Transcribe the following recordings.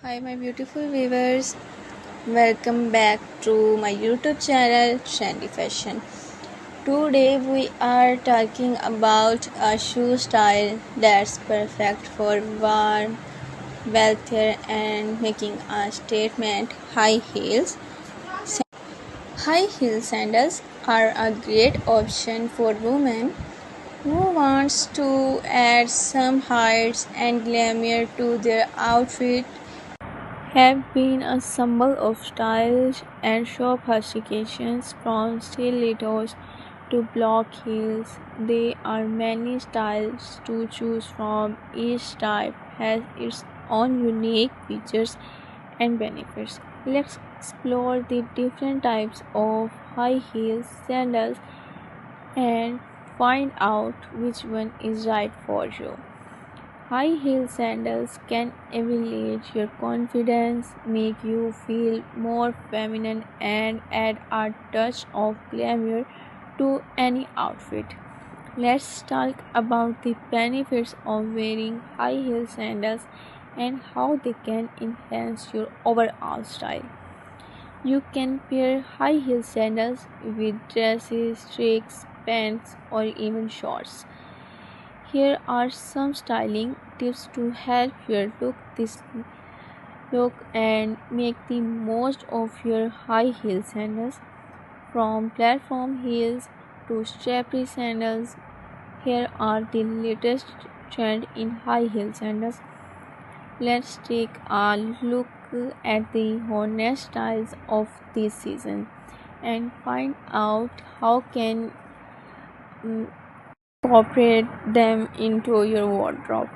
Hi, my beautiful viewers. Welcome back to my YouTube channel, Trendy Fashion. Today, we are talking about a shoe style that's perfect for warm, wealthier, and making a statement. High heels. High heel sandals are a great option for women who wants to add some height and glamour to their outfit. Have been a symbol of style and sophistication from stilettos to block heels. There are many styles to choose from. Each type has its own unique features and benefits. Let's explore the different types of high heel sandals and find out which one is right for you. High heel sandals can elevate your confidence, make you feel more feminine, and add a touch of glamour to any outfit. Let's talk about the benefits of wearing high heel sandals and how they can enhance your overall style. You can pair high heel sandals with dresses, tricks, pants, or even shorts. Here are some styling tips to help you look and make the most of your high heel sandals. From platform heels to strappy sandals, here are the latest trend in high heel sandals. Let's take a look at the hottest styles of this season and find out how can mm, incorporate them into your wardrobe.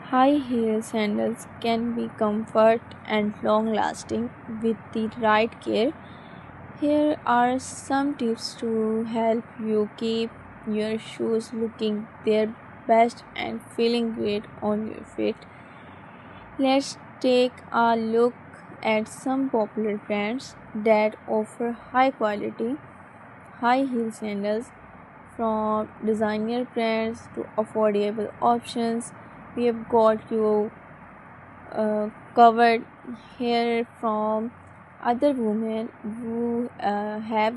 High heel sandals can be comfort and long lasting with the right care. Here are some tips to help you keep your shoes looking their best and feeling great on your feet. Let's take a look at some popular brands that offer high quality high heel sandals. From designer brands to affordable options, we have got you covered here. From other women who have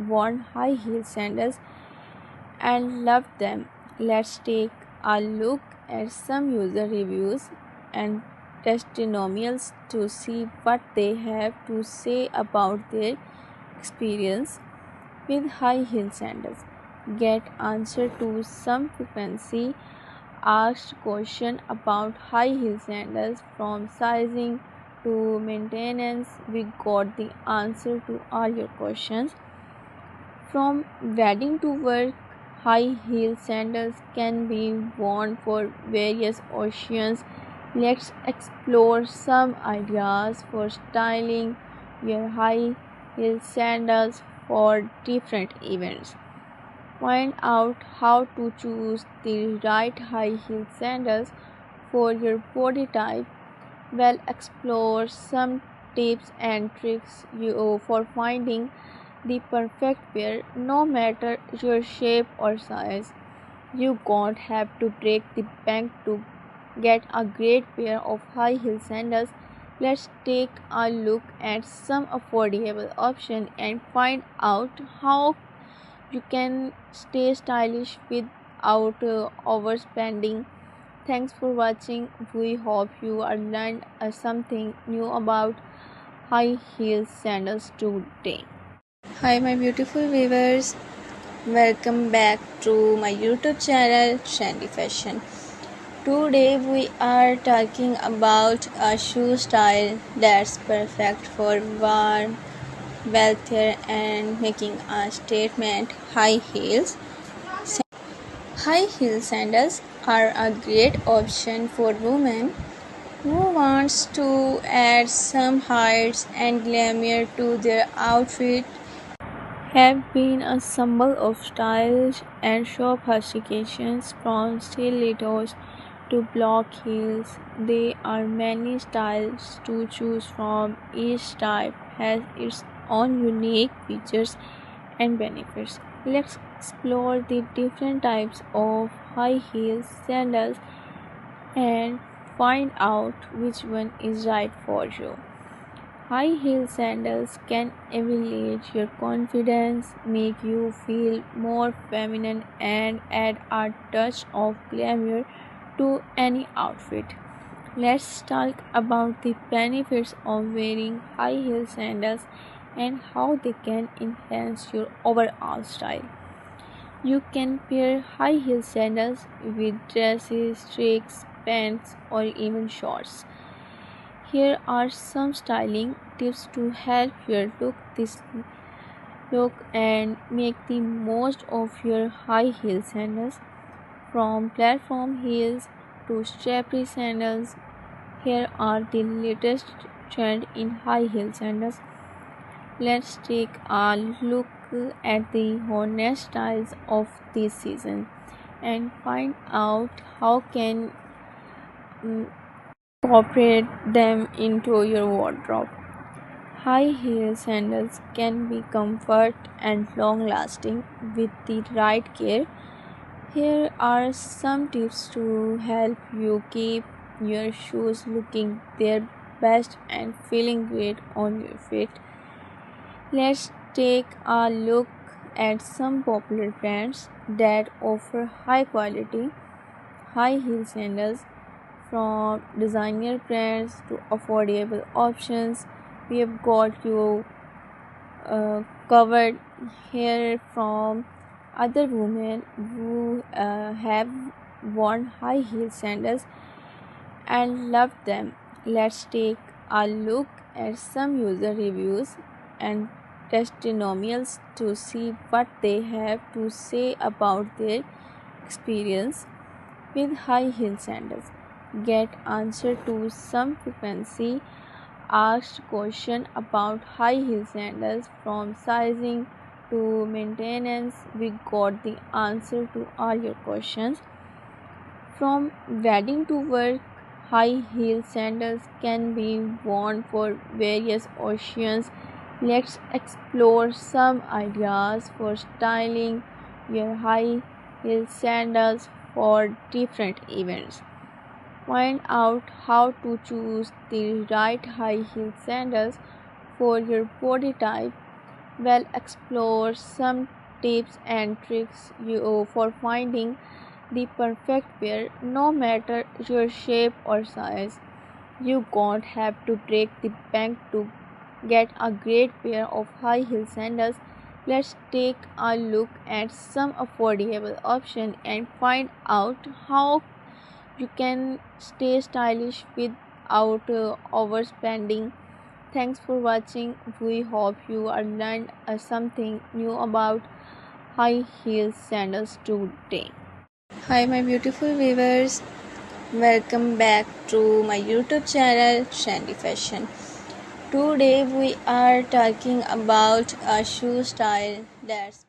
worn high heel sandals and loved them. Let's take a look at some user reviews and testimonials to see what they have to say about their experience with high heel sandals. Get answer to some frequently asked question about high heel sandals. From sizing to maintenance, we got the answer to all your questions. From wedding to work, high heel sandals can be worn for various occasions. Let's explore some ideas for styling your high heel sandals for different events. Find out how to choose the right high heel sandals for your body type. Well, explore some tips and tricks for finding the perfect pair no matter your shape or size. You won't have to break the bank to get a great pair of high heel sandals. Let's take a look at some affordable options and find out how you can stay stylish without overspending. Thanks for watching. We hope you are learned something new about high heel sandals today. Hi, my beautiful viewers. Welcome back to my YouTube channel, Trendy Fashion. Today, we are talking about a shoe style that's perfect for warm, wealthier, and making a statement. High heels. High heel sandals are a great option for women who wants to add some height and glamour to their outfit. Have been a symbol of style and sophistication from stilettos to block heels. There are many styles to choose from. Each type has its own unique features and benefits. Let's explore the different types of high heel sandals and find out which one is right for you. High heel sandals can elevate your confidence, make you feel more feminine, and add a touch of glamour to any outfit. Let's talk about the benefits of wearing high heel sandals and how they can enhance your overall style. You can pair high heel sandals with dresses, tricks, pants, or even shorts. Here are some styling tips to help you look and make the most of your high heel sandals. From platform heels to strappy sandals, here are the latest trend in high heel sandals. Let's take a look at the hottest styles of this season and find out how can mm, incorporate them into your wardrobe. High heel sandals can be comfort and long lasting with the right care. Here are some tips to help you keep your shoes looking their best and feeling great on your feet. Let's take a look at some popular brands that offer high quality, high heel sandals. From designer brands to affordable options, we have got you covered here. From other women who have worn high heel sandals and loved them. Let's take a look at some user reviews and testimonials to see what they have to say about their experience with high heel sandals. Get answer to some frequently asked question about high heel sandals. From sizing to maintenance, we got the answer to all your questions. From wedding to work, high heel sandals can be worn for various occasions. Let's explore some ideas for styling your high heel sandals for different events. Find out how to choose the right high heel sandals for your body type. Well, explore some tips and tricks for finding the perfect pair no matter your shape or size. You won't have to break the bank to get a great pair of high heel sandals. Let's take a look at some affordable options and find out how you can stay stylish without overspending. Thanks for watching. We hope you are learned something new about high heel sandals today. Hi, my beautiful viewers. Welcome back to my YouTube channel, Trendy Fashion. Today we are talking about a shoe style that's